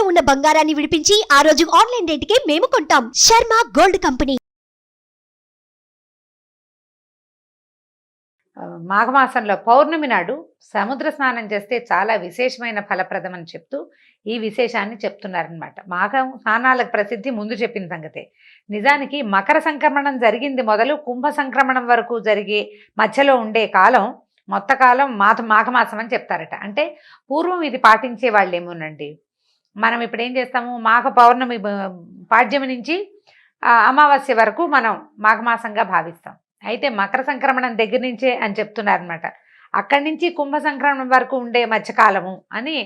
ఉన్న బంగారాన్ని విడిపించి ఆ రోజు ఆన్లైన్ రేటుకే మేము కొంటాం. Sharma gold company. మాఘమాసంలో పౌర్ణమి నాడు సముద్ర స్నానం చేస్తే చాలా విశేషమైన ఫలప్రదం అని చెప్తూ ఈ విశేషాన్ని చెప్తున్నారనమాట. మాఘం స్నానాలకు ప్రసిద్ధి ముందు చెప్పిన సంగతే. నిజానికి మకర సంక్రమణం జరిగింది మొదలు కుంభ సంక్రమణం వరకు జరిగే మధ్యలో ఉండే కాలం కాలం మాఘమాసం అని చెప్తారట. అంటే పూర్వం ఇది పాటించే వాళ్ళేమోనండి. మనం ఇప్పుడు ఏం చేస్తాము, మాఘ పౌర్ణమి పాడ్యమి నుంచి అమావాస్య వరకు మనం మాఘమాసంగా భావిస్తాం. అయితే మకర సంక్రమణం దగ్గర నుంచే అని చెప్తున్నారనమాట. అక్కడి నుంచి కుంభ సంక్రమణం వరకు ఉండే మధ్యకాలము అని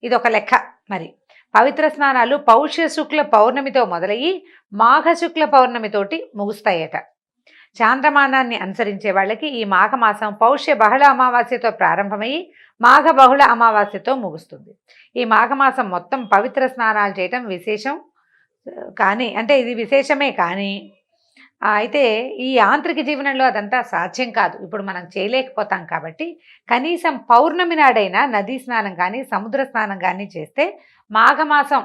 ఇది ఒక లెక్క. మరి పవిత్ర స్నానాలు పౌష్య శుక్ల పౌర్ణమితో మొదలయ్యి మాఘ శుక్ల పౌర్ణమితోటి ముగుస్తాయట. చాంద్రమానాన్ని అనుసరించే వాళ్ళకి ఈ మాఘమాసం పౌష్య బహుళ అమావాస్యతో ప్రారంభమయ్యి మాఘ బహుళ అమావాస్యతో ముగుస్తుంది. ఈ మాఘమాసం మొత్తం పవిత్ర స్నానాలు చేయటం విశేషం కానీ, అంటే ఇది విశేషమే కానీ అయితే ఈ యాంత్రిక జీవనంలో అదంతా సాధ్యం కాదు. ఇప్పుడు మనం చేయలేకపోతాం కాబట్టి కనీసం పౌర్ణమి నాడైనా నదీ స్నానం కానీ సముద్ర స్నానం కానీ చేస్తే మాఘమాసం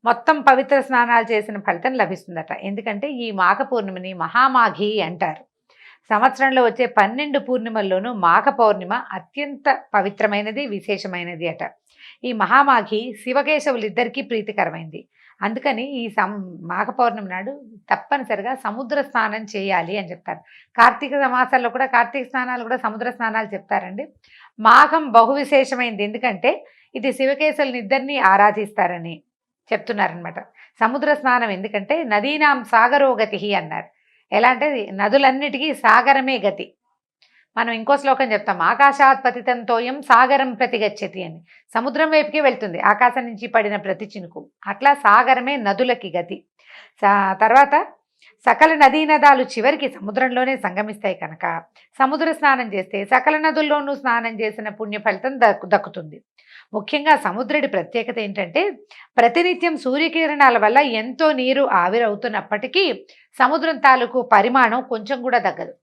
మొత్తం పవిత్ర స్నానాలు చేసిన ఫలితం లభిస్తుందట. ఎందుకంటే ఈ మాఘ పూర్ణిమని మహామాఘి అంటారు. సంవత్సరంలో వచ్చే 12 పూర్ణిమల్లోనూ మాఘ పౌర్ణిమ అత్యంత పవిత్రమైనది, విశేషమైనది అట. ఈ మహామాఘి శివకేశవులిద్దరికీ ప్రీతికరమైంది. అందుకని ఈ మాఘ పౌర్ణమి నాడు తప్పనిసరిగా సముద్ర స్నానం చేయాలి అని చెప్తారు. కార్తీక మాసాల్లో కూడా కార్తీక స్నానాలు కూడా సముద్ర స్నానాలు చెప్తారండి. మాఘం బహు విశేషమైంది, ఎందుకంటే ఇది శివకేశవులని ఇద్దరినీ ఆరాధిస్తారని చెప్తున్నారనమాట. సముద్ర స్నానం ఎందుకంటే నదీనాం సాగరో గతి అన్నారు. ఎలా అంటే నదులన్నిటికీ సాగరమే గతి. మనం ఇంకో శ్లోకం చెప్తాం, ఆకాశాత్ పతితం తోయం సాగరం ప్రతిగచ్చతి అని. సముద్రం వైపుకి వెళ్తుంది ఆకాశం నుంచి పడిన ప్రతి చినుకు. అట్లా సాగరమే నదులకి గతి. తర్వాత సకల నదీ నదాలు చివరికి సముద్రంలోనే సంగమిస్తాయి కనుక సముద్ర స్నానం చేస్తే సకల నదుల్లోనూ స్నానం చేసిన పుణ్య ఫలితం దక్కుతుంది. ముఖ్యంగా సముద్రుడి ప్రత్యేకత ఏంటంటే ప్రతినిత్యం సూర్యకిరణాల వల్ల ఎంతో నీరు ఆవిరవుతున్నప్పటికీ సముద్రం తాలూకు పరిమాణం కొంచెం కూడా తగ్గదు.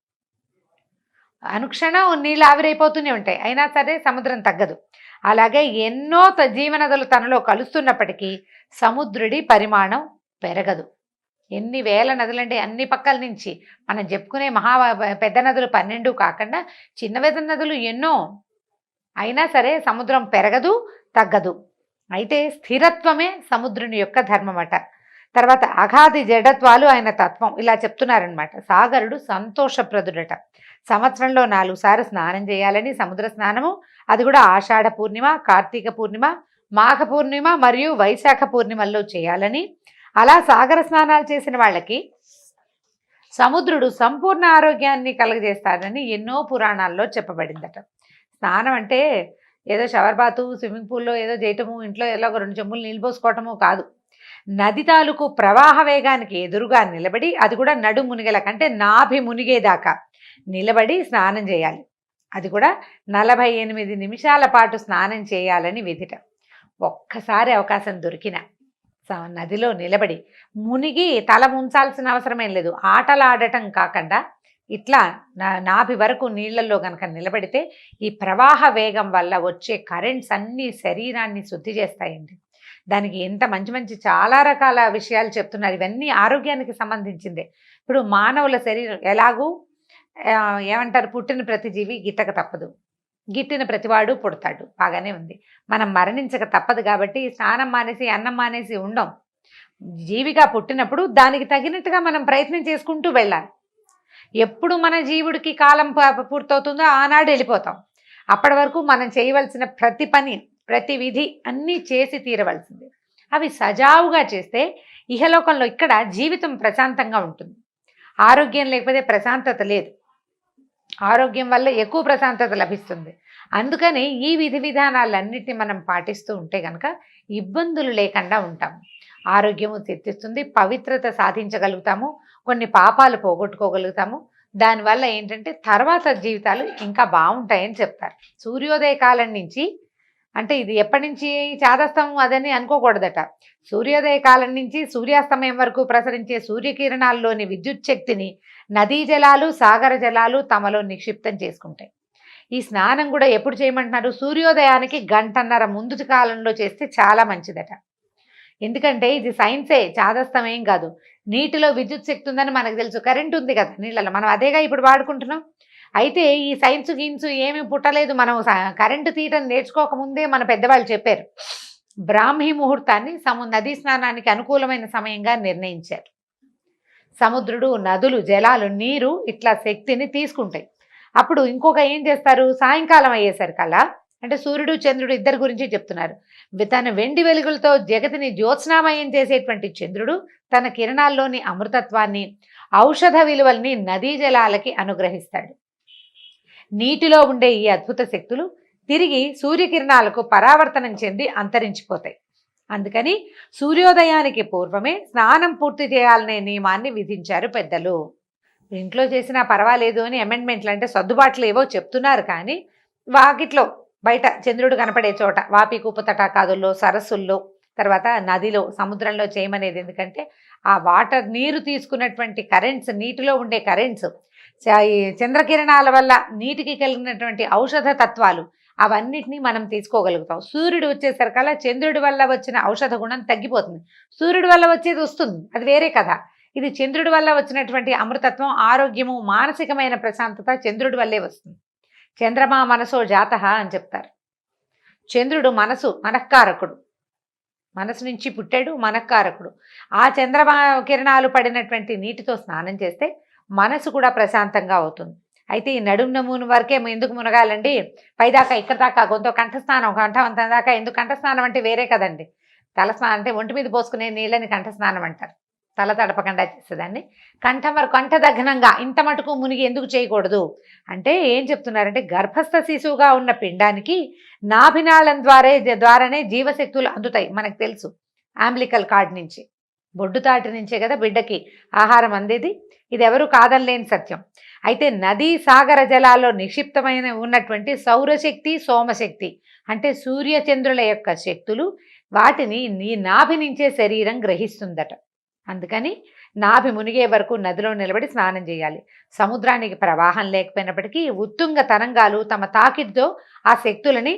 అనుక్షణం నీళ్ళు ఆవిరైపోతూనే ఉంటాయి, అయినా సరే సముద్రం తగ్గదు. అలాగే ఎన్నో జీవనదులు తనలో కలుస్తున్నప్పటికీ సముద్రుడి పరిమాణం పెరగదు. ఎన్ని వేల నదులంటే అన్ని పక్కల నుంచి మనం చెప్పుకునే పెద్ద నదులు 12 కాకుండా చిన్న పెద్ద నదులు ఎన్నో, అయినా సరే సముద్రం పెరగదు, తగ్గదు. అయితే స్థిరత్వమే సముద్రుని యొక్క ధర్మమట. తర్వాత అగాధి జడత్వాలు ఆయన తత్వం, ఇలా చెప్తున్నారనమాట. సాగరుడు సంతోషప్రదుడట. సంవత్సరంలో 4 సార్లు స్నానం చేయాలని, సముద్ర స్నానము అది కూడా ఆషాఢ పూర్ణిమ, కార్తీక పూర్ణిమ, మాఘ పూర్ణిమ మరియు వైశాఖ పూర్ణిమల్లో చేయాలని, అలా సాగర స్నానాలు చేసిన వాళ్ళకి సముద్రుడు సంపూర్ణ ఆరోగ్యాన్ని కలుగజేస్తాడని ఎన్నో పురాణాల్లో చెప్పబడిందట. స్నానం అంటే ఏదో షవర్ బాతు, స్విమ్మింగ్ పూల్లో ఏదో చేయటము, ఇంట్లో ఎలా 2 చెంబులు నీళ్ళు పోసుకోవటము కాదు. నది తాలూకు ప్రవాహ వేగానికి ఎదురుగా నిలబడి, అది కూడా నడు మునిగేల కంటే నాభి మునిగేదాకా నిలబడి స్నానం చేయాలి. అది కూడా 48 నిమిషాల పాటు స్నానం చేయాలని విధిట. ఒక్కసారి అవకాశం దొరికిన నదిలో నిలబడి మునిగి తల ముంచాల్సిన అవసరమేం లేదు. ఆటలాడటం కాకుండా ఇట్లా నాభి వరకు నీళ్లలో కనుక నిలబడితే ఈ ప్రవాహ వేగం వల్ల వచ్చే కరెంట్స్ అన్నీ శరీరాన్ని శుద్ధి చేస్తాయండి. దానికి ఎంత మంచి మంచి చాలా రకాల విషయాలు చెప్తున్నారు. ఇవన్నీ ఆరోగ్యానికి సంబంధించిందే. ఇప్పుడు మానవుల శరీరం ఎలాగూ ఏమంటారు, పుట్టిన ప్రతి జీవి గిట్టక తప్పదు, గిట్టిన ప్రతివాడు పుడతాడు, బాగానే ఉంది. మనం మరణించక తప్పదు కాబట్టి స్నానం మానేసి అన్నం మానేసి ఉండం. జీవిగా పుట్టినప్పుడు దానికి తగినట్టుగా మనం ప్రయత్నం చేసుకుంటూ వెళ్ళాలి. ఎప్పుడు మన జీవుడికి కాలం పూర్తవుతుందో ఆనాడు వెళ్ళిపోతాం. అప్పటి వరకు మనం చేయవలసిన ప్రతి పని, ప్రతి విధి అన్నీ చేసి తీరవలసింది. అవి సజావుగా చేస్తే ఇహలోకంలో ఇక్కడ జీవితం ప్రశాంతంగా ఉంటుంది. ఆరోగ్యం లేకపోతే ప్రశాంతత లేదు. ఆరోగ్యం వల్ల ఎక్కువ ప్రశాంతత లభిస్తుంది. అందుకని ఈ విధి విధానాలన్నిటిని మనం పాటిస్తూ ఉంటే కనుక ఇబ్బందులు లేకుండా ఉంటాము. ఆరోగ్యము తెచ్చిస్తుంది, పవిత్రత సాధించగలుగుతాము, కొన్ని పాపాలు పోగొట్టుకోగలుగుతాము. దానివల్ల ఏంటంటే తర్వాత జీవితాలు ఇంకా బాగుంటాయని చెప్తారు. సూర్యోదయ కాలం నుంచి, అంటే ఇది ఎప్పటి నుంచి చాదస్తం అదని అనుకోకూడదట. సూర్యోదయ కాలం నుంచి సూర్యాస్తమయం వరకు ప్రసరించే సూర్యకిరణాల్లోని విద్యుత్ శక్తిని నదీ జలాలు, సాగర జలాలు తమలో నిక్షిప్తం చేసుకుంటాయి. ఈ స్నానం కూడా ఎప్పుడు చేయమంటున్నారు, సూర్యోదయానికి 1.5 గంట ముందు కాలంలో చేస్తే చాలా మంచిదట. ఎందుకంటే ఇది సైన్సే, చాదస్తం ఏం కాదు. నీటిలో విద్యుత్ శక్తి ఉందని మనకు తెలుసు, కరెంట్ ఉంది కదా నీళ్ళలో, మనం అదేగా ఇప్పుడు వాడుకుంటున్నాం. అయితే ఈ సైన్స్ గిన్స్ ఏమీ పుట్టలేదు, మనం కరెంటు తీయటం నేర్చుకోకముందే మన పెద్దవాళ్ళు చెప్పారు. బ్రాహ్మీ ముహూర్తాన్ని నదీ స్నానానికి అనుకూలమైన సమయంగా నిర్ణయించారు. సముద్రుడు, నదులు, జలాలు, నీరు ఇట్లా శక్తిని తీసుకుంటాయి. అప్పుడు ఇంకొక ఏం చేస్తారు, సాయంకాలం అయ్యేసరికల్లా, అంటే సూర్యుడు చంద్రుడు ఇద్దరి గురించి చెప్తున్నారు. తన వెండి వెలుగులతో జగతిని జ్యోత్స్నామయం చేసేటువంటి చంద్రుడు తన కిరణాల్లోని అమృతత్వాన్ని, ఔషధ విలువల్ని నదీ జలాలకి అనుగ్రహిస్తాడు. నీటిలో ఉండే ఈ అద్భుత శక్తులు తిరిగి సూర్యకిరణాలకు పరావర్తనం చెంది అంతరించిపోతాయి. అందుకని సూర్యోదయానికి పూర్వమే స్నానం పూర్తి చేయాలనే నియమాన్ని విధించారు పెద్దలు. ఇంట్లో చేసినా పర్వాలేదు అని అమెండ్మెంట్లు, అంటే సర్దుబాట్లు ఏవో చెప్తున్నారు. కానీ వాకిట్లో బయట చంద్రుడు కనపడే చోట, వాపి కూపు తటాకాదుల్లో, సరస్సుల్లో, తర్వాత నదిలో, సముద్రంలో చేయమనేది. ఎందుకంటే ఆ వాటర్, నీరు తీసుకున్నటువంటి కరెంట్స్, నీటిలో ఉండే కరెంట్స్, ఈ చంద్రకిరణాల వల్ల నీటికి కలిగినటువంటి ఔషధ తత్వాలు, అవన్నిటినీ మనం తీసుకోగలుగుతాం. సూర్యుడు వచ్చేసరికల్లా చంద్రుడి వల్ల వచ్చిన ఔషధ గుణం తగ్గిపోతుంది. సూర్యుడి వల్ల వచ్చేది వస్తుంది, అది వేరే కథ. ఇది చంద్రుడి వల్ల వచ్చినటువంటి అమృతత్వం, ఆరోగ్యము, మానసికమైన ప్రశాంతత చంద్రుడి వల్లే వస్తుంది. చంద్రమా మనసో జాతః అని చెప్తారు. చంద్రుడు మనఃకారకుడు, మనసు నుంచి పుట్టాడు, మనఃకారకుడు. ఆ చంద్రమా కిరణాలు పడినటువంటి నీటితో స్నానం చేస్తే మనసు కూడా ప్రశాంతంగా అవుతుంది. అయితే ఈ నడుము నమూను వరకే ఎందుకు మునగాలండి, పైదాకా ఇక్కడ దాకా గొంతు కంఠస్నానం, కంఠవంతం దాకా ఎందుకు? కంఠస్నానం అంటే వేరే కదండి. తలస్నానం అంటే ఒంటి మీద పోసుకునే నీళ్ళని కంఠస్నానం అంటారు. తల తడపకుండా చేసేదాన్ని. కంఠం వరకు, కంఠదగ్నంగా ఇంత మటుకు మునిగి ఎందుకు చేయకూడదు అంటే ఏం చెప్తున్నారంటే, గర్భస్థ శిశువుగా ఉన్న పిండానికి నాభినాళం ద్వారానే జీవశక్తులు అందుతాయి. మనకు తెలుసు, అంబ్లికల్ కార్డ్ నుంచి, బొడ్డుతాటి నుంచే కదా బిడ్డకి ఆహారం అందేది. ఇది ఎవరు కాదనలేని సత్యం. అయితే నదీ సాగర జలాల్లో నిక్షిప్తమైన ఉన్నటువంటి సౌరశక్తి, సోమశక్తి అంటే సూర్యచంద్రుల యొక్క శక్తులు, వాటిని నీ నాభి నుంచే శరీరం గ్రహిస్తుందట. అందుకని నాభి మునిగే వరకు నదిలో నిలబడి స్నానం చేయాలి. సముద్రానికి ప్రవాహం లేకపోయినప్పటికీ ఉత్తుంగ తరంగాలు తమ తాకిడితో ఆ శక్తులని,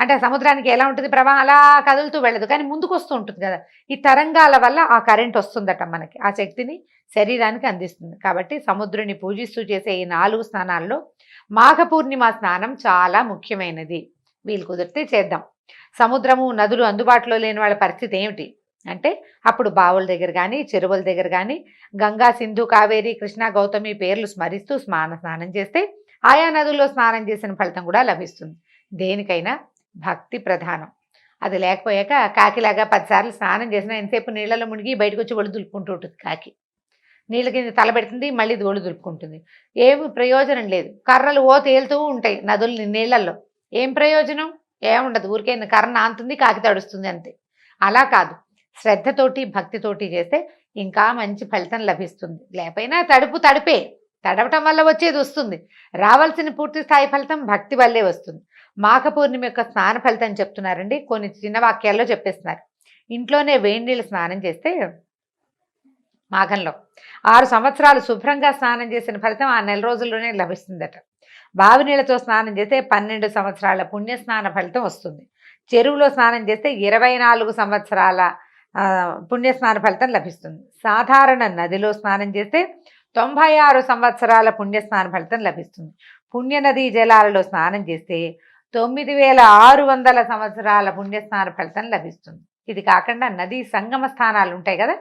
అంటే సముద్రానికి ఎలా ఉంటుంది, ప్రవాహం అలా కదులుతూ వెళ్ళదు, కానీ ముందుకు వస్తూ ఉంటుంది కదా, ఈ తరంగాల వల్ల ఆ కరెంట్ వస్తుందట మనకి, ఆ శక్తిని శరీరానికి అందిస్తుంది. కాబట్టి సముద్రుని పూజిస్తూ చేసే ఈ 4 స్నానాల్లో మాఘ పూర్ణిమ స్నానం చాలా ముఖ్యమైనది. వీలు కుదిరితే చేద్దాం. సముద్రము, నదులు అందుబాటులో లేని వాళ్ళ పరిస్థితి ఏమిటి అంటే, అప్పుడు బావుల దగ్గర కానీ, చెరువుల దగ్గర కానీ గంగా, సింధు, కావేరి, కృష్ణ, గౌతమి పేర్లు స్మరిస్తూ స్నానం చేస్తే ఆయా నదుల్లో స్నానం చేసిన ఫలితం కూడా లభిస్తుంది. దేనికైనా భక్తి ప్రధానం. అది లేకపోయాక కాకిలాగా 10 సార్లు స్నానం చేసినా ఎంతసేపు నీళ్ళలో మునిగి బయటకు వచ్చి ఒళ్ళు దులుపుకుంటూ ఉంటుంది. కాకి నీళ్ళ కింద తలబెడుతుంది, మళ్ళీ ఒళ్ళు దులుపుకుంటుంది. ఏమి ప్రయోజనం లేదు. కర్రలు తేలుతూ ఉంటాయి నదులు నీళ్ళల్లో, ఏం ప్రయోజనం? ఏముండదు. ఊరికే కర్ర నాంతుంది, కాకి తడుస్తుంది అంతే. అలా కాదు, శ్రద్ధతోటి భక్తితోటి చేస్తే ఇంకా మంచి ఫలితం లభిస్తుంది. లేకపోయినా తడిపే, తడవటం వల్ల వచ్చేది వస్తుంది. రావాల్సిన పూర్తి స్థాయి ఫలితం భక్తి వల్లే వస్తుంది. మాఘ పూర్ణిమ యొక్క స్నాన ఫలితం చెప్తున్నారండి, కొన్ని చిన్న వాక్యాల్లో చెప్పేస్తున్నారు. ఇంట్లోనే వేడి నీళ్ళు స్నానం చేస్తే మాఘంలో 6 సంవత్సరాలు శుభ్రంగా స్నానం చేసిన ఫలితం ఆ నెల రోజుల్లోనే లభిస్తుందట. బావి నీళ్ళతో స్నానం చేస్తే 12 సంవత్సరాల పుణ్యస్నాన ఫలితం వస్తుంది. చెరువులో స్నానం చేస్తే 24 సంవత్సరాల పుణ్యస్నాన ఫలితం లభిస్తుంది. సాధారణ నదిలో స్నానం చేస్తే 96 సంవత్సరాల పుణ్యస్నాన ఫలితం లభిస్తుంది. పుణ్యనదీ జలాలలో స్నానం చేస్తే 9600 సంవత్సరాల పుణ్యస్నాన ఫలితం లభిస్తుంది. ఇది కాకుండా నదీ సంగమ స్థానాలు ఉంటాయి కదా,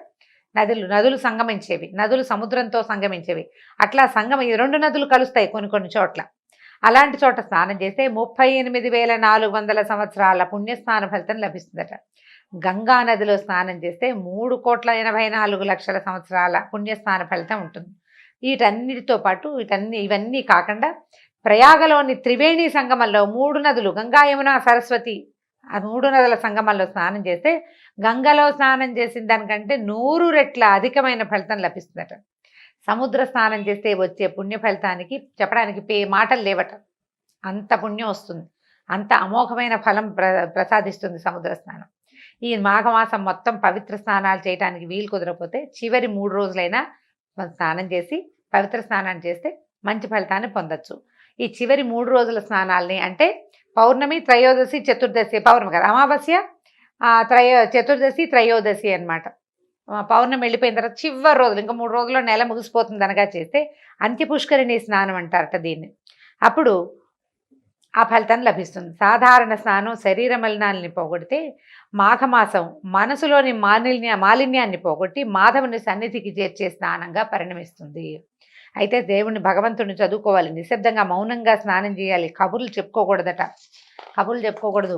నదులు సంగమించేవి, నదులు సముద్రంతో సంగమించేవి, అట్లా ఈ 2 నదులు కలుస్తాయి కొన్ని చోట్ల. అలాంటి చోట స్నానం చేస్తే 38,400 సంవత్సరాల పుణ్యస్నాన ఫలితం లభిస్తుందట. గంగా నదిలో స్నానం చేస్తే 3,84,00,000 సంవత్సరాల పుణ్యస్నాన ఫలితం ఉంటుంది. వీటన్నిటితో పాటు ఇవన్నీ కాకుండా ప్రయాగలోని త్రివేణి సంగమంలో 3 నదులు, గంగా, యమున, సరస్వతి, ఆ 3 నదుల సంగమంలో స్నానం చేస్తే గంగలో స్నానం చేసిన దానికంటే 100 రెట్ల అధికమైన ఫలితం లభిస్తుందట. సముద్ర స్నానం చేస్తే వచ్చే పుణ్య ఫలితానికి చెప్పడానికి మాటలు లేవట. అంత పుణ్యం వస్తుంది, అంత అమోఘమైన ఫలం ప్రసాదిస్తుంది సముద్ర స్నానం. ఈ మాఘమాసం మొత్తం పవిత్ర స్నానాలు చేయడానికి వీలు కుదరకపోతే చివరి 3 రోజులైనా స్నానం చేసి పవిత్ర స్నానాన్ని చేస్తే మంచి ఫలితాన్ని పొందొచ్చు. ఈ చివరి 3 రోజుల స్నానాలని అంటే పౌర్ణమి, త్రయోదశి, చతుర్దశి, పౌర్ణమి కదా, అమావాస్య, చతుర్దశి త్రయోదశి అన్నమాట. పౌర్ణమి వెళ్ళిపోయిన తర్వాత చివరి రోజులు ఇంకా 3 రోజుల్లో నెల ముగిసిపోతుంది అనగా చేస్తే అంత్యపుష్కరిణి స్నానం అంటారట దీన్ని. అప్పుడు ఆ ఫలితం లభిస్తుంది. సాధారణ స్నానం శరీర మలినాల్ని పోగొడితే మాఘమాసం మనసులోని మాలిన్యాన్ని పోగొట్టి మాధవుని సన్నిధికి చేర్చే స్నానంగా పరిణమిస్తుంది. అయితే దేవుణ్ణి భగవంతుడిని చదువుకోవాలి, నిశ్శబ్దంగా మౌనంగా స్నానం చేయాలి, కబుర్లు చెప్పుకోకూడదట. కబుర్లు చెప్పుకోకూడదు.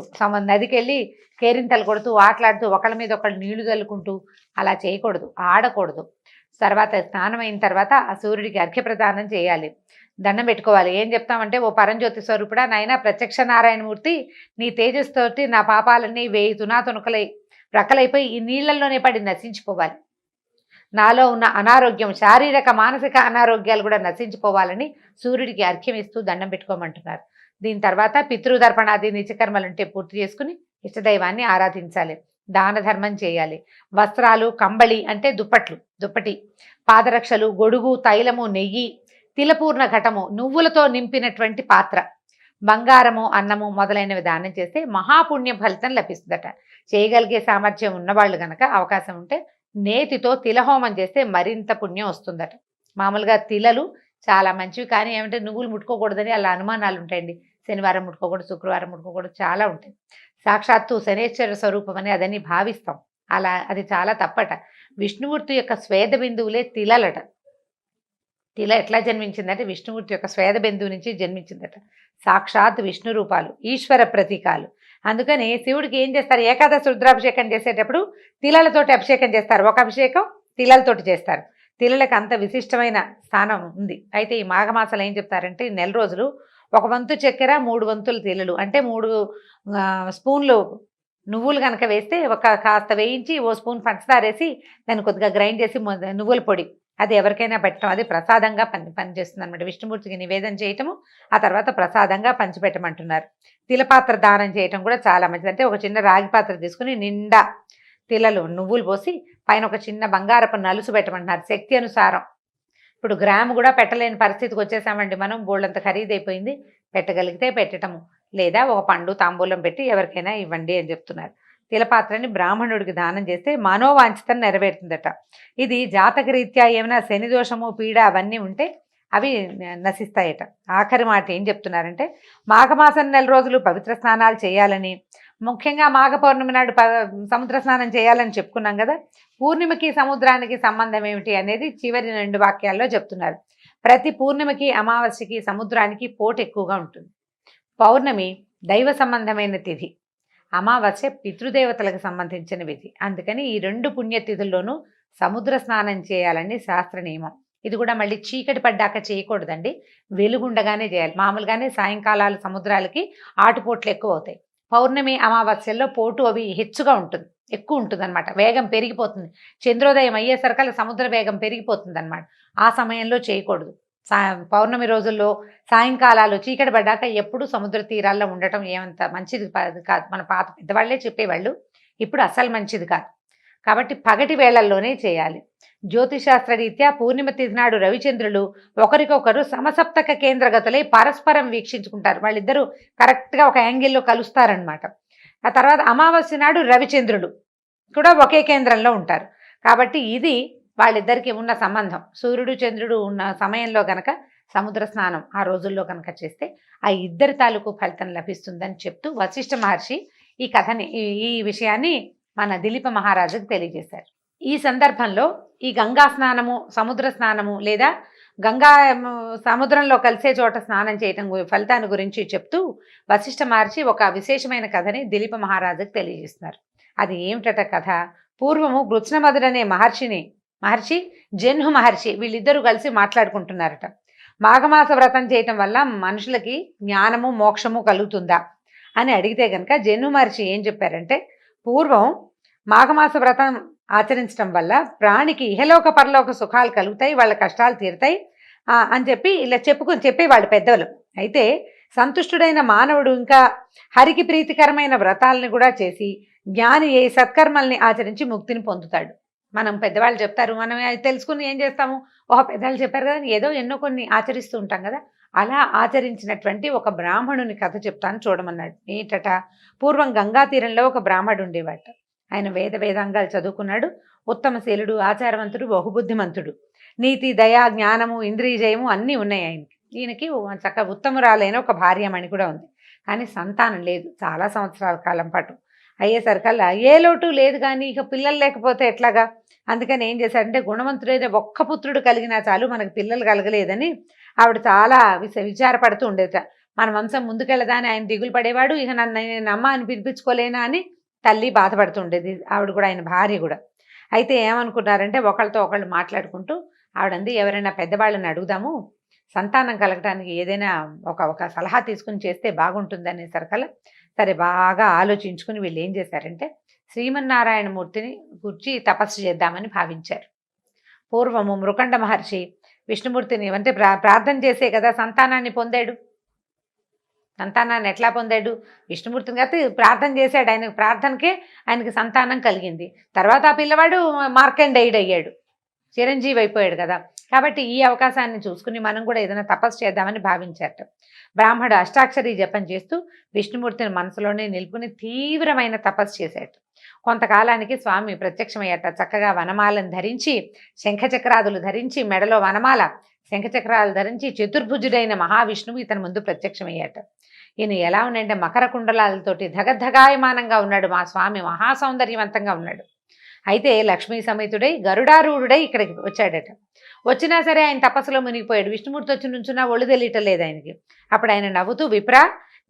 నదికి వెళ్ళి కేరింతలు కొడుతూ ఆటలాడుతూ ఒకళ్ళ మీద ఒకళ్ళు నీళ్లు చల్లుకుంటూ అలా చేయకూడదు, ఆడకూడదు. తర్వాత స్నానం అయిన తర్వాత ఆ సూర్యుడికి అర్ఘ్యప్రదానం చేయాలి, దండం పెట్టుకోవాలి. ఏం చెప్తామంటే, ఓ పరంజ్యోతి స్వరూపుడా నాయన ప్రత్యక్ష నారాయణమూర్తి, నీ తేజస్తోటి నా పాపాలన్నీ 1000 తునాతునకలై రకలైపోయి ఈ నీళ్లలోనే పడి నశించిపోవాలి. నాలో ఉన్న అనారోగ్యం, శారీరక మానసిక అనారోగ్యాలు కూడా నశించిపోవాలని సూర్యుడికి అర్ఘ్యం ఇస్తూ దండం పెట్టుకోమంటున్నారు. దీని తర్వాత పితృదర్పణాది నిత్యకర్మలుంటే పూర్తి చేసుకుని ఇష్టదైవాన్ని ఆరాధించాలి, దాన ధర్మం చేయాలి. వస్త్రాలు, కంబళి అంటే దుప్పటి, పాదరక్షలు, గొడుగు, తైలము, నెయ్యి, తిలపూర్ణ ఘటము, నువ్వులతో నింపినటువంటి పాత్ర, బంగారము, అన్నము మొదలైనవి దానం చేస్తే మహాపుణ్య ఫలితం లభిస్తుందట. చేయగలిగే సామర్థ్యం ఉన్నవాళ్ళు గనక అవకాశం ఉంటే నేతితో తిలహోమం చేస్తే మరింత పుణ్యం వస్తుందట. మామూలుగా తిలలు చాలా మంచివి, కానీ ఏమంటే నువ్వులు ముట్టుకోకూడదని అలా అనుమానాలు ఉంటాయండి. శనివారం ముట్టుకోకూడదు, శుక్రవారం ముట్టుకోకూడదు, చాలా ఉంటాయి. సాక్షాత్తు శనేశ్వర స్వరూపం అని అదని భావిస్తాం, అది చాలా తప్పట. విష్ణుమూర్తి యొక్క స్వేద బిందువులే తిలలట. తిల ఎట్లా జన్మించిందంటే విష్ణుమూర్తి యొక్క స్వేద బిందువు నుంచి జన్మించిందట. సాక్షాత్ విష్ణు రూపాలు, ఈశ్వర ప్రతీకాలు. అందుకని శివుడికి ఏం చేస్తారు, ఏకాదశి రుద్రాభిషేకం చేసేటప్పుడు తిలలతోటి అభిషేకం చేస్తారు. ఒక అభిషేకం తిలలతోటి చేస్తారు. తిలలకు అంత విశిష్టమైన స్థానం ఉంది. అయితే ఈ మాఘమాసాలు ఏం చెప్తారంటే, 1 నెల రోజులు 1 వంతు చక్కెర 3 వంతులు తిలలు అంటే 3 స్పూన్లు నువ్వులు కనుక వేస్తే కాస్త వేయించి ఓ స్పూన్ పంచదార వేసి దాన్ని కొద్దిగా గ్రైండ్ చేసి నువ్వుల పొడి అది ఎవరికైనా పెట్టడం, అది ప్రసాదంగా పనిచేస్తుంది అనమాట. విష్ణుమూర్తికి నివేదన చేయటము, ఆ తర్వాత ప్రసాదంగా పంచిపెట్టమంటున్నారు. తిలపాత్ర దానం చేయటం కూడా చాలా మంచిది. అంటే ఒక చిన్న రాగి పాత్ర తీసుకుని నిండా తిలలు నువ్వులు పోసి పైన ఒక చిన్న బంగారపు నలుసు పెట్టమంటున్నారు శక్తి అనుసారం. ఇప్పుడు గ్రాము కూడా పెట్టలేని పరిస్థితికి వచ్చేసామండి మనం, బోళ్ళంత ఖరీదైపోయింది. పెట్టగలిగితే పెట్టటము, లేదా ఒక పండు తాంబూలం పెట్టి ఎవరికైనా ఇవ్వండి అని చెప్తున్నారు. తిలపాత్రని బ్రాహ్మణుడికి దానం చేస్తే మనోవాంఛితం నెరవేరుతుందట. ఇది జాతకరీత్యా ఏమైనా శని దోషము, పీడ అవన్నీ ఉంటే అవి నశిస్తాయట. ఆఖరి మాట ఏం చెప్తున్నారంటే, మాఘమాసం 1 నెల రోజులు పవిత్ర స్నానాలు చేయాలని, ముఖ్యంగా మాఘ పౌర్ణమి నాడు సముద్ర స్నానం చేయాలని చెప్పుకున్నాం కదా. పూర్ణిమకి సముద్రానికి సంబంధం ఏమిటి అనేది చివరి 2 వాక్యాల్లో చెప్తున్నారు. ప్రతి పూర్ణిమకి, అమావాస్యకి సముద్రానికి పోటు ఎక్కువగా ఉంటుంది. పౌర్ణమి దైవ సంబంధమైన తిథి, అమావాస్య పితృదేవతలకు సంబంధించిన విధి. అందుకని ఈ 2 పుణ్యతిథుల్లోనూ సముద్ర స్నానం చేయాలని శాస్త్ర నియమం. ఇది కూడా మళ్ళీ చీకటి పడ్డాక చేయకూడదండి, వెలుగుండగానే చేయాలి. మామూలుగానే సాయంకాలాలు సముద్రాలకి ఆటుపోట్లు ఎక్కువ అవుతాయి. పౌర్ణమి అమావాస్యల్లో పోటు అవి హెచ్చుగా ఉంటుంది, ఎక్కువ ఉంటుంది అనమాట, వేగం పెరిగిపోతుంది. చంద్రోదయం అయ్యేసరికల్లా సముద్ర వేగం పెరిగిపోతుంది అనమాట. ఆ సమయంలో చేయకూడదు. పౌర్ణమి రోజుల్లో సాయంకాలాలు చీకటి పడ్డాక ఎప్పుడు సముద్ర తీరాల్లో ఉండటం ఏమంత మంచిది కాదు. మన పాత పెద్దవాళ్లే చెప్పేవాళ్ళు, ఇప్పుడు అసలు మంచిది కాదు. కాబట్టి పగటి వేళల్లోనే చేయాలి. జ్యోతిశాస్త్ర రీత్యా పూర్ణిమ తిథి నాడు రవిచంద్రులు ఒకరికొకరు సమసప్తక కేంద్రగతులై పరస్పరం వీక్షించుకుంటారు. వాళ్ళిద్దరూ కరెక్ట్గా ఒక యాంగిల్లో కలుస్తారనమాట. ఆ తర్వాత అమావాస్య నాడు రవిచంద్రుడు కూడా ఒకే కేంద్రంలో ఉంటారు. కాబట్టి ఇది వాళ్ళిద్దరికి ఉన్న సంబంధం. సూర్యుడు చంద్రుడు ఉన్న సమయంలో గనక సముద్ర స్నానం ఆ రోజుల్లో కనుక చేస్తే ఆ ఇద్దరి తాలూకు ఫలితం లభిస్తుందని చెప్తూ వశిష్ఠ మహర్షి ఈ కథని, ఈ విషయాన్ని మన దిలీప మహారాజుకు తెలియజేశారు. ఈ సందర్భంలో ఈ గంగా స్నానము, సముద్ర స్నానము లేదా గంగా సముద్రంలో కలిసే చోట స్నానం చేయటం ఫలితాన్ని గురించి చెప్తూ వశిష్ఠ మహర్షి ఒక విశేషమైన కథని దిలీప మహారాజుకు తెలియజేస్తున్నారు. అది ఏమిటట కథ? పూర్వము గృత్స్నమధుడు అనే మహర్షి జన్హు మహర్షి వీళ్ళిద్దరూ కలిసి మాట్లాడుకుంటున్నారట. మాఘమాస వ్రతం చేయటం వల్ల మనుషులకి జ్ఞానము మోక్షము కలుగుతుందా అని అడిగితే కనుక జన్హు మహర్షి ఏం చెప్పారంటే, పూర్వం మాఘమాస వ్రతం ఆచరించడం వల్ల ప్రాణికి ఇహలోక పరలోక సుఖాలు కలుగుతాయి, వాళ్ళ కష్టాలు తీరుతాయి అని చెప్పి ఇలా చెప్పేవాళ్ళు పెద్దలు. అయితే సంతుష్టుడైన మానవుడు ఇంకా హరికి ప్రీతికరమైన వ్రతాలని కూడా చేసి జ్ఞాని ఏ సత్కర్మల్ని ఆచరించి ముక్తిని పొందుతాడు. మనం పెద్దవాళ్ళు చెప్తారు, మనం తెలుసుకుని ఏం చేస్తాము, పెద్దవాళ్ళు చెప్పారు కదా, ఏదో ఎన్నో కొన్ని ఆచరిస్తూ ఉంటాం కదా. అలా ఆచరించినటువంటి ఒక బ్రాహ్మణుని కథ చెప్తాను చూడమన్నాడు. ఏంటట, పూర్వం గంగా తీరంలో ఒక బ్రాహ్మడు ఉండేవాట. ఆయన వేదాంగాలు చదువుకున్నాడు, ఉత్తమశీలుడు, ఆచారవంతుడు, బహుబుద్ధిమంతుడు, నీతి, దయ, జ్ఞానము, ఇంద్రియజయము అన్నీ ఉన్నాయి ఆయనకి. ఈయనకి చక్కగా ఉత్తమురాలైన ఒక భార్యమణి కూడా ఉంది. కానీ సంతానం లేదు చాలా సంవత్సరాల కాలం పాటు. అయ్యేసరికల్లా ఏ లోటు లేదు, కానీ ఇక పిల్లలు లేకపోతే ఎట్లాగా, అందుకని ఏం చేశారంటే గుణవంతుడైన ఒక్క పుత్రుడు కలిగినా చాలు, మనకు పిల్లలు కలగలేదని ఆవిడ చాలా విచారపడుతూ ఉండేట. మన వంశం ముందుకెళ్ళదా అని ఆయన దిగులు పడేవాడు. ఇక నేను అమ్మ అని పిలిపించుకోలేనా అని తల్లి బాధపడుతుండేది, ఆవిడ కూడా, ఆయన భార్య కూడా. అయితే ఏమనుకున్నారంటే ఒకళ్ళతో ఒకళ్ళు మాట్లాడుకుంటూ ఆవిడంది, ఎవరైనా పెద్దవాళ్ళని అడుగుదాము, సంతానం కలగడానికి ఏదైనా ఒక సలహా తీసుకుని చేస్తే బాగుంటుంది అనేసరికల్లా సరే బాగా ఆలోచించుకుని వీళ్ళు ఏం చేశారంటే శ్రీమన్నారాయణమూర్తిని గురించి తపస్సు చేద్దామని భావించారు. పూర్వము మృకండ మహర్షి విష్ణుమూర్తిని అంటే ప్రార్థన చేసే కదా సంతానాన్ని పొందాడు. సంతానాన్ని ఎట్లా పొందాడు? విష్ణుమూర్తిని కాబట్టి ప్రార్థన చేశాడు, ఆయనకు ప్రార్థనకే ఆయనకి సంతానం కలిగింది. తర్వాత ఆ పిల్లవాడు మార్కండేయుడు అయ్యాడు, చిరంజీవి అయిపోయాడు కదా. కాబట్టి ఈ అవకాశాన్ని చూసుకుని మనం కూడా ఏదైనా తపస్సు చేద్దామని భావించారట. బ్రాహ్మడు అష్టాక్షరి జపం చేస్తూ విష్ణుమూర్తిని మనసులోనే నిలుపుని తీవ్రమైన తపస్సు చేశాడు. కొంతకాలానికి స్వామి ప్రత్యక్షమయ్యాట. చక్కగా వనమాలను ధరించి, శంఖచక్రాదులు ధరించి, మెడలో వనమాల, శంఖచక్రాలు ధరించి చతుర్భుజుడైన మహావిష్ణువు ఇతని ముందు ప్రత్యక్షమయ్యాట. ఈయన ఎలా ఉన్నాడంటే మకర కుండలాలతోటి ధగధగాయమానంగా ఉన్నాడు. మా స్వామి మహాసౌందర్యవంతంగా ఉన్నాడు. అయితే లక్ష్మీ సమేతుడై గరుడారూఢుడై ఇక్కడికి వచ్చాడట. వచ్చినా సరే ఆయన తపస్సులో మునిగిపోయాడు. విష్ణుమూర్తి వచ్చి నుంచున్నా ఒళ్ళు తెలియటం లేదు ఆయనకి. అప్పుడు ఆయన నవ్వుతూ, విప్రా,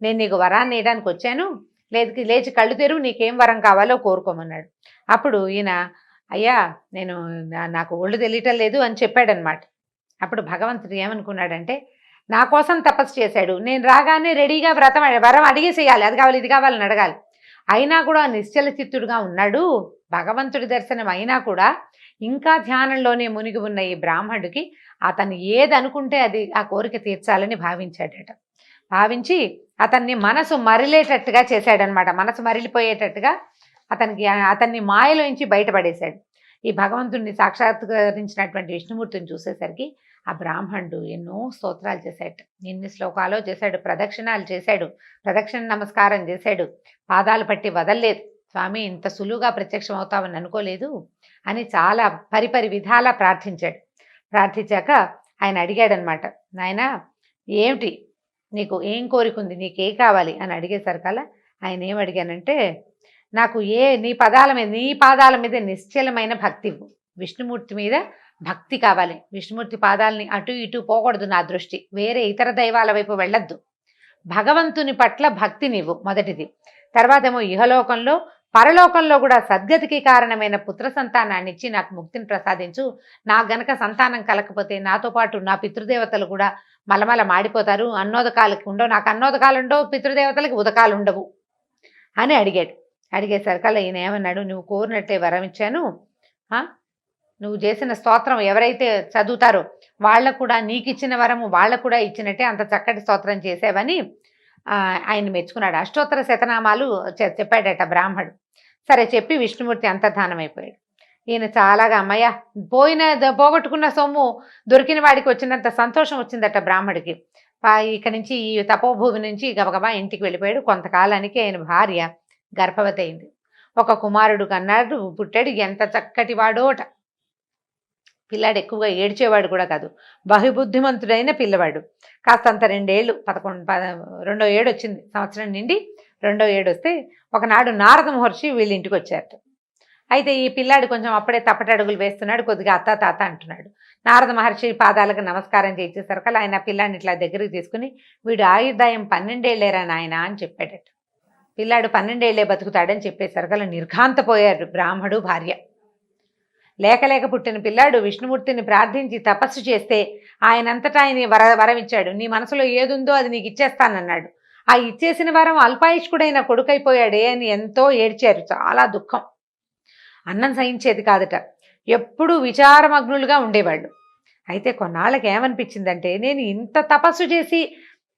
నేను నీకు వరాన్ని వేయడానికి వచ్చాను, లేచి కళ్ళు తెరువు, నీకేం వరం కావాలో కోరుకోమన్నాడు. అప్పుడు ఈయన, అయ్యా నాకు ఒళ్ళు తెలియటం లేదు అని చెప్పాడనమాట. అప్పుడు భగవంతుడు ఏమనుకున్నాడంటే, నా కోసం తపస్సు చేశాడు, నేను రాగానే రెడీగా వరం అడిగేసేయాలి, అది కావాలి ఇది కావాలని అడగాలి. అయినా కూడా నిశ్చల చిత్తుడుగా ఉన్నాడు. భగవంతుడి దర్శనం అయినా కూడా ఇంకా ధ్యానంలోనే మునిగి ఉన్న ఈ బ్రాహ్మణుడికి అతను ఏది అనుకుంటే అది ఆ కోరిక తీర్చాలని భావించాడట. భావించి అతన్ని మనసు మరిలేటట్టుగా చేశాడనమాట. మనసు మరిలిపోయేటట్టుగా అతన్ని మాయలోంచి బయటపడేశాడు. ఈ భగవంతుడిని సాక్షాత్కరించినటువంటి విష్ణుమూర్తిని చూసేసరికి ఆ బ్రాహ్మణుడు ఎన్నో స్తోత్రాలు చేశాడు, ఎన్ని శ్లోకాలో చేశాడు, ప్రదక్షిణాలు చేశాడు, ప్రదక్షిణ నమస్కారం చేశాడు, పాదాలు పట్టి వదల్లేదు. స్వామి ఇంత సులువుగా ప్రత్యక్షం అవుతావని అనుకోలేదు అని చాలా పరిపరి విధాలా ప్రార్థించాడు. ప్రార్థించాక ఆయన అడిగాడనమాట, నాయనా ఏమిటి నీకు ఏం కోరికుంది, నీకే కావాలి అని అడిగేసరికల్లా ఆయన ఏం అడిగానంటే, నాకు నీ పాదాల మీద నిశ్చలమైన భక్తి, విష్ణుమూర్తి మీద భక్తి కావాలి. విష్ణుమూర్తి పాదాలని అటు ఇటు పోకూడదు, నా దృష్టి వేరే ఇతర దైవాల వైపు వెళ్ళొద్దు. భగవంతుని పట్ల భక్తి నీవు మొదటిది. తర్వాత ఏమో ఇహలోకంలో పరలోకంలో కూడా సద్గతికి కారణమైన పుత్ర సంతానాన్ని ఇచ్చి నాకు ముక్తిని ప్రసాదించు. నాకు గనక సంతానం కలకపోతే నాతో పాటు నా పితృదేవతలు కూడా మలమల మాడిపోతారు, అన్నోదకాలకి ఉండవు, నాకు అన్నోదకాలు ఉండవు, పితృదేవతలకి ఉదకాలు ఉండవు అని అడిగాడు. అడిగేసరికల్లా ఈయన ఏమన్నాడు, నువ్వు కోరినట్టే వరం ఇచ్చాను, నువ్వు చేసిన స్తోత్రం ఎవరైతే చదువుతారో వాళ్ళకు కూడా నీకు ఇచ్చిన వరము వాళ్ళకు కూడా ఇచ్చినట్టే అంత చక్కటి స్తోత్రం చేసావని ఆయన మెచ్చుకున్నాడు. అష్టోత్తర శతనామాలు చెప్పాడట బ్రాహ్మడు. సరే చెప్పి విష్ణుమూర్తి అంతర్ధానం అయిపోయాడు. ఈయన చాలాగా అమ్మయ్య పోగొట్టుకున్న సొమ్ము దొరికిన వాడికి వచ్చినంత సంతోషం వచ్చిందట బ్రాహ్మడికి. ఇక్కడి నుంచి ఈ తపోభూమి నుంచి గబగబా ఇంటికి వెళ్ళిపోయాడు. కొంతకాలానికి ఆయన భార్య గర్భవతి అయింది. ఒక కుమారుడు కన్నాడు, పుట్టాడు. ఎంత చక్కటి వాడోట. పిల్లాడు ఎక్కువగా ఏడ్చేవాడు కూడా కాదు, బహుబుద్ధిమంతుడైన పిల్లవాడు. కాస్తంత 2 ఏళ్ళు 2వ ఏడు వచ్చింది, సంవత్సరం నిండి 2వ ఏడు వస్తే ఒకనాడు నారద మహర్షి వీళ్ళ ఇంటికి వచ్చారట. అయితే ఈ పిల్లాడు కొంచెం అప్పుడే తప్పటడుగులు వేస్తున్నాడు, కొద్దిగా అత్త తాత అంటున్నాడు. నారద మహర్షి పాదాలకు నమస్కారం చేసేసరికి ఆయన పిల్లాడిని ఇట్లా దగ్గరికి తీసుకుని, వీడు ఆయుర్దాయం 12 ఏళ్ళేరా నాయన అని చెప్పాడట. పిల్లాడు 12 ఏళ్ళే బతుకుతాడని చెప్పేసరికి నిర్ఘాంతపోయారు బ్రాహ్మడు భార్య. లేక పుట్టిన పిల్లాడు విష్ణుమూర్తిని ప్రార్థించి తపస్సు చేస్తే ఆయనంతటా ఆయన వరం ఇచ్చాడు. నీ మనసులో ఏదుందో అది నీకు ఇచ్చేస్తానన్నాడు. ఆ ఇచ్చేసిన వరం అల్పాయుష్కుడైన కొడుకైపోయాడే అని ఎంతో ఏడ్చారు. చాలా దుఃఖం. అన్నం సహించేది కాదట. ఎప్పుడూ విచారమగ్నులుగా ఉండేవాళ్ళు. అయితే కొన్నాళ్ళకి ఏమనిపించిందంటే, నేను ఇంత తపస్సు చేసి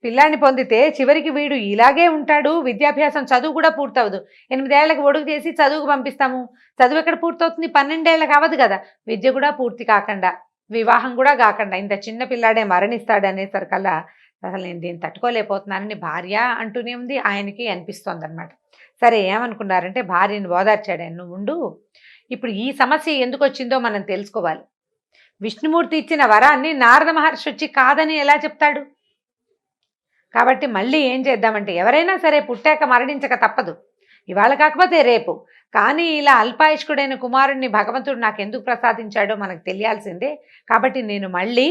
పిల్లాన్ని పొందితే చివరికి వీడు ఇలాగే ఉంటాడు, విద్యాభ్యాసం చదువు కూడా పూర్తవదు. 8 ఏళ్లకు ఒడుగు చేసి చదువుకు పంపిస్తాము, చదువు ఎక్కడ పూర్తవుతుంది, 12 ఏళ్ళకి అవ్వదు కదా, విద్య కూడా పూర్తి కాకుండా వివాహం కూడా కాకుండా ఇంత చిన్న పిల్లాడే మరణిస్తాడు అనేసరికల్లా అసలు నేను దీన్ని తట్టుకోలేకపోతున్నానని భార్య అంటూనే ఉంది, ఆయనకి అనిపిస్తోంది అనమాట. సరే ఏమనుకున్నారంటే భార్యని ఓదార్చాడు ఆయన, నువ్వు ఉండు, ఇప్పుడు ఈ సమస్య ఎందుకు వచ్చిందో మనం తెలుసుకోవాలి. విష్ణుమూర్తి ఇచ్చిన వరాన్ని నారద మహర్షి వచ్చి కాదని ఎలా చెప్తాడు? కాబట్టి మళ్ళీ ఏం చేద్దామంటే, ఎవరైనా సరే పుట్టాక మరణించక తప్పదు, ఇవాళ కాకపోతే రేపు. కానీ ఇలా అల్పాయుష్కుడైన కుమారుణ్ణి భగవంతుడు నాకు ఎందుకు ప్రసాదించాడో మనకు తెలియాల్సిందే. కాబట్టి నేను మళ్ళీ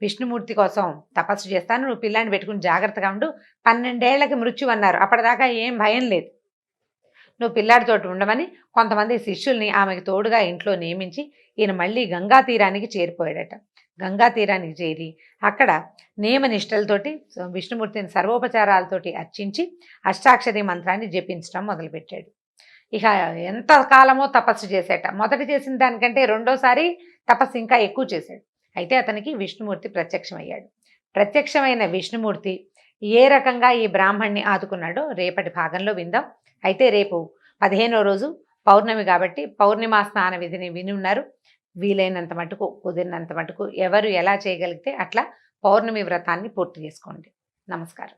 విష్ణుమూర్తి కోసం తపస్సు చేస్తాను, నువ్వు పిల్లాన్ని పెట్టుకుని జాగ్రత్తగా ఉండు. 12 ఏళ్లకి మృత్యు అన్నారు, అప్పటిదాకా ఏం భయం లేదు, నువ్వు పిల్లాడితోటి ఉండమని కొంతమంది శిష్యుల్ని ఆమెకు తోడుగా ఇంట్లో నియమించి ఈయన మళ్ళీ గంగా తీరానికి చేరిపోయాడట. గంగా తీరానికి చేరి అక్కడ నియమనిష్టలతోటి విష్ణుమూర్తిని సర్వోపచారాలతోటి అర్చించి అష్టాక్షరి మంత్రాన్ని జపించడం మొదలుపెట్టాడు. ఇక ఎంత కాలమో తపస్సు చేసేట. మొదట చేసిన దానికంటే రెండోసారి తపస్సు ఇంకా ఎక్కువ చేశాడు. అయితే అతనికి విష్ణుమూర్తి ప్రత్యక్షమయ్యాడు. ప్రత్యక్షమైన విష్ణుమూర్తి ఏ రకంగా ఈ బ్రాహ్మణ్ణి ఆదుకున్నాడో రేపటి భాగంలో విందాం. అయితే రేపు 15వ రోజు పౌర్ణమి కాబట్టి పౌర్ణిమా స్నాన విధిని విని ఉన్నారు. వీలైనంత మటుకు, కుదిరినంత మటుకు ఎవరు ఎలా చేయగలిగితే అట్లా పౌర్ణమి వ్రతాన్ని పూర్తి చేసుకోండి. నమస్కారం.